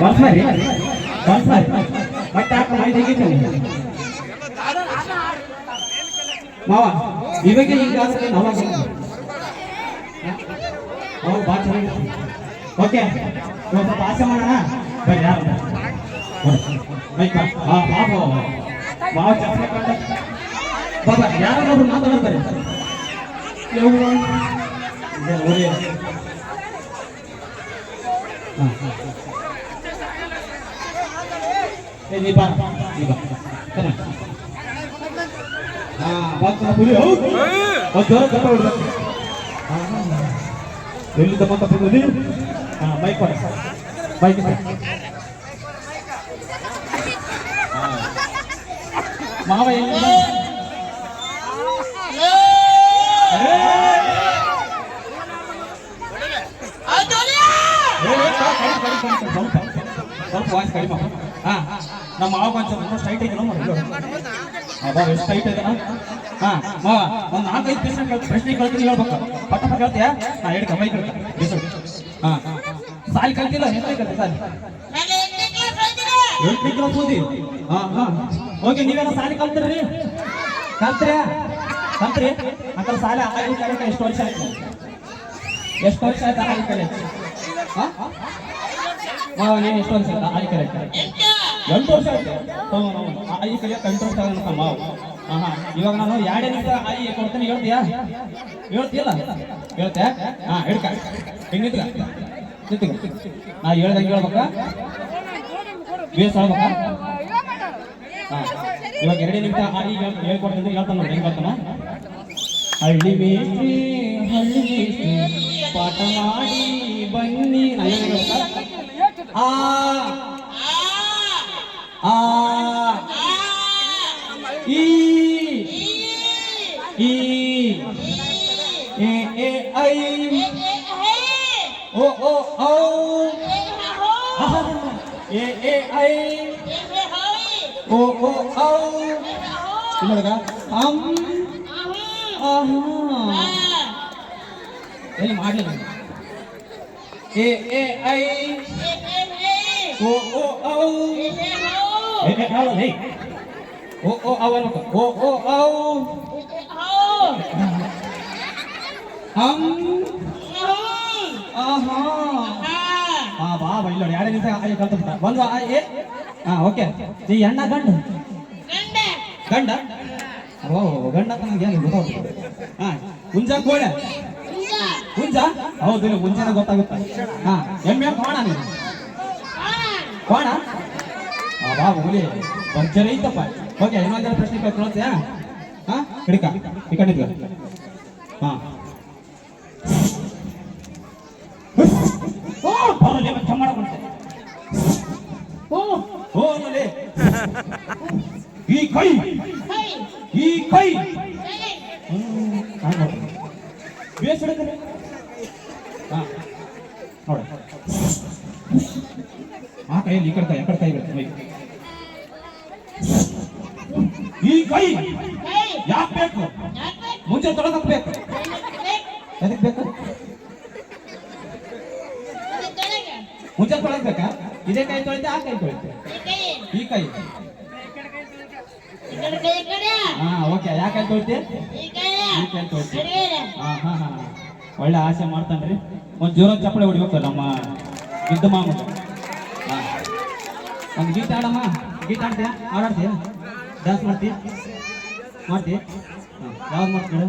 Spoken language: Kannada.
ಕನ್ಸ್ಮಾರಿ ಕನ್ಸ್ಮಾರಿ ಮತ್ತೆ ಹಾಕ ಮಾಡಿ ಮಾವ ಇವಾಗ ಈಗ ಅವಾಗ ಹೌದು ಭಾಳ ಚೆನ್ನಾಗಿ ಓಕೆ ಸ್ವಲ್ಪ ಆಸೆ ಮಾಡೋಣ ಬರ್ರಿ ಯಾರು ಮೈಕ್ ಬಾಬು ಮಾವ ಚಸ್ಮೆ ಕಂಡ ಬಾಬಾ ಯಾರಾದ್ರೂ ಮಾತಾಡೋದು ಬರ್ರಿ ಎಲ್ಲಿ ತಗೊಂಡಿ ಮೈಕ್ ಕೊಡ ಮೈಕ್ ಮಾವ ಸ್ವಲ್ಪ ವಾಯ್ಸ್ ಕಡಿಮೆ ನಮ್ಮ ಮಾವ ಕೊಂಚ ಸ್ಟ್ರೈಟ್ ಐತೆ ಎಷ್ಟು ಟೈಟ್ ಇದೆ ಮಾವ ಒಂದು 4-5 ಪ್ರಶ್ನೆ ಕೇಳ್ತೀನಿ ಹೇಳ್ಬೇಕು ಪಟ್ಟ ಕೇಳ್ತೀಯಾ ಹೇಳಿ ಮೈ ಕೇಳ್ತೀನಿ ಸಾಲಿ ಕಲ್ತಿಲ್ಲ ಎಂಟನೇ ಕಲ್ತಿ ಸಾಲಿ 8ನೇ ಕ್ಲಾಸ್ ಓದಿ ಓಕೆ ನೀವೇನೋ ಸಾಲಿ ಕಲ್ತಿರಿ ಕಲ್ತ್ರಿ ಅಂಕಲ್ ಸಾಲ ಆಗಿ ಕಲಿಕ ಎಷ್ಟು ವರ್ಷ ಆಯ್ತು ಆಗಿ ಕಲೆ ನೀನು ಎಷ್ಟು ವರ್ಷ ಆಯ್ತು ಆಗಿ ಕಲೆ 8 ವರ್ಷ ಆಯ್ತು ಆಗಿ ಕಲಿಯಕ್ಕೆ 8 ವರ್ಷ ಆಗ ಮಾವು ಇವಾಗ ನಾನು 2 ನಿಮಿಷ ಆಗಿ ಕೊಡ್ತೀನಿ ಹೇಳ್ತೀಯಲ್ಲ ಹೇಳ್ತೆ ಹಿಡ್ಕ ಹಿಂಗೆ ನಾ ಹೇಳ್ದಂಗೆ ಹೇಳ್ಬೇಕಾ ಬೇಸ್ ಹೇಳ್ಬೇಕಾ ಇವಾಗ 2 ನಿಮಿಷ ಆಗಿ ಹೇಳ್ಕೊಡ್ತೀನಿ ಹೇಳ್ತಾನ ನೋಡಿ ಹೆಂಗೆ ಹೇಳ್ತಾನ ಹಳ್ಳಿ ಮೇಷ್ಟ್ರಿ ಪಾಠ ಮಾಡಿ ಬನ್ನಿ ನಾ ಹೇಳ್ಬೇಕಾ ಈ ಐ ಓ ಓ ಔ ಐ ಓ ಓ ಔ ಇಲ್ಲಗ ಎಲ್ಲಿ ಮಾಡಲಿಲ್ಲ ಐ ಓ ಓ ಔ ಓ ಓ ಅವನು ಓ ಓ ಔ ಬಾ ಇಲ್ಲ 2 ನಿಮಿಷ ಆಗಿ ಕಲ್ತ ಒಂದು ಓಕೆ ಈ ಹೆಣ್ಣ ಗಂಡ ಓ ಗಂಡ ಅಂತ ನನಗೆ ಏನು ಗೊತ್ತಾಗುತ್ತೆ ಹುಂಜ ಕೋಳೆ ಹುಂಜ ಹೌದು ಇಲ್ಲ ಹುಂಜನ ಗೊತ್ತಾಗುತ್ತೆ ಎಮ್ಮೆ ಕೋಣ ನೀನು ಕೋಣ ಬಾ ಹುಲಿ ಒಂಚರ ಐತಪ್ಪ ಓಕೆ ಇನ್ನೊಂದೆರಡು ಪ್ರಶ್ನೆ ಕೇಳ್ತೀಯಾ ಹಿಡ್ಕ ಈ ಕಡೆ ಈ ಕೈ ಬೇಸ್ ಹಿಡಿದ್ರೆ ನೋಡ ಆ ಕೈಯಲ್ಲಿ ಈ ಕಡೆ ಕೈ ಈ ಕೈ ಯಾಕೆ ಬೇಕು ಮುಂಚೆ ತೊಳಗಕ್ ಬೇಕು ಎದಕ್ ಬೇಕು ಮುಂಚೆ ತೊಳಗ್ಬೇಕಾ ಇದೇ ಕೈ ತೊಳಿತೆ ಆ ಕೈ ತೊಳಿತೆ ಈ ಕೈ ಓಕೆ ಯಾಕೆ ತೊಳಿತೆ ಈ ಕೈ ತೊಳಿತೆ ಒಳ್ಳೆ ಆಸೆ ಮಾಡ್ತಾನ್ರಿ ಒಂದ್ ಜೋರ ಚಪ್ಪಳೆ ಹೊಡಿಬೇಕು ನಮ್ಮ ಯುದ್ಧ ಮಾಮ ಒಂದು ಗೀತ ಆಡಮ್ಮ ಗೀತ ಆಡ್ತೀಯ ಆಡಾಡ್ತೀಯ ಡ್ಯಾನ್ಸ್ ಮಾಡ್ತೀಯ ಯಾವ್ದು ಮಾಡ್ತೀರ